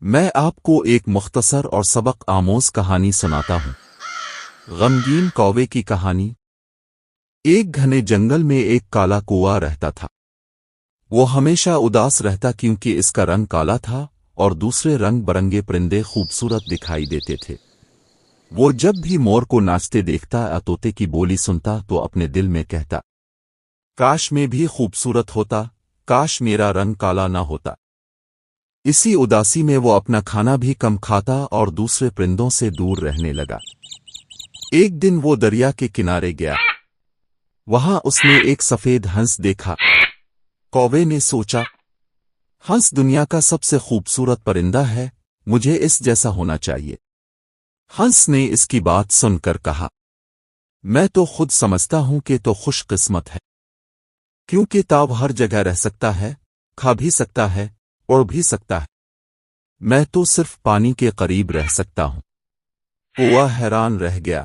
میں آپ کو ایک مختصر اور سبق آموز کہانی سناتا ہوں۔ غمگین کوے کی کہانی۔ ایک گھنے جنگل میں ایک کالا کووا رہتا تھا۔ وہ ہمیشہ اداس رہتا کیونکہ اس کا رنگ کالا تھا اور دوسرے رنگ برنگے پرندے خوبصورت دکھائی دیتے تھے۔ وہ جب بھی مور کو ناچتے دیکھتا یا طوطے کی بولی سنتا تو اپنے دل میں کہتا، کاش میں بھی خوبصورت ہوتا، کاش میرا رنگ کالا نہ ہوتا۔ اسی اداسی میں وہ اپنا کھانا بھی کم کھاتا اور دوسرے پرندوں سے دور رہنے لگا۔ ایک دن وہ دریا کے کنارے گیا۔ وہاں اس نے ایک سفید ہنس دیکھا۔ کوے نے سوچا، ہنس دنیا کا سب سے خوبصورت پرندہ ہے، مجھے اس جیسا ہونا چاہیے۔ ہنس نے اس کی بات سن کر کہا، میں تو خود سمجھتا ہوں کہ تو خوش قسمت ہے، کیونکہ تاب ہر جگہ رہ سکتا ہے، کھا بھی سکتا ہے، اڑ بھی سکتا ہے۔ میں تو صرف پانی کے قریب رہ سکتا ہوں۔ کووا حیران رہ گیا۔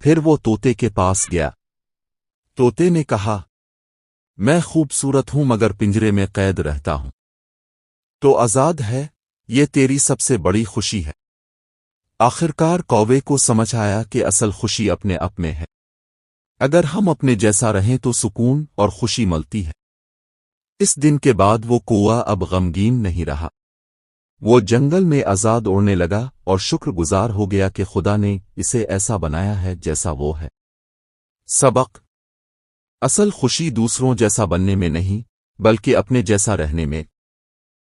پھر وہ طوطے کے پاس گیا۔ طوطے نے کہا، میں خوبصورت ہوں مگر پنجرے میں قید رہتا ہوں۔ تو آزاد ہے، یہ تیری سب سے بڑی خوشی ہے۔ آخرکار کوے کو سمجھ آیا کہ اصل خوشی اپنے آپ میں ہے۔ اگر ہم اپنے جیسا رہیں تو سکون اور خوشی ملتی ہے۔ اس دن کے بعد وہ کووا اب غمگین نہیں رہا۔ وہ جنگل میں آزاد اڑنے لگا اور شکر گزار ہو گیا کہ خدا نے اسے ایسا بنایا ہے جیسا وہ ہے۔ سبق: اصل خوشی دوسروں جیسا بننے میں نہیں، بلکہ اپنے جیسا رہنے میں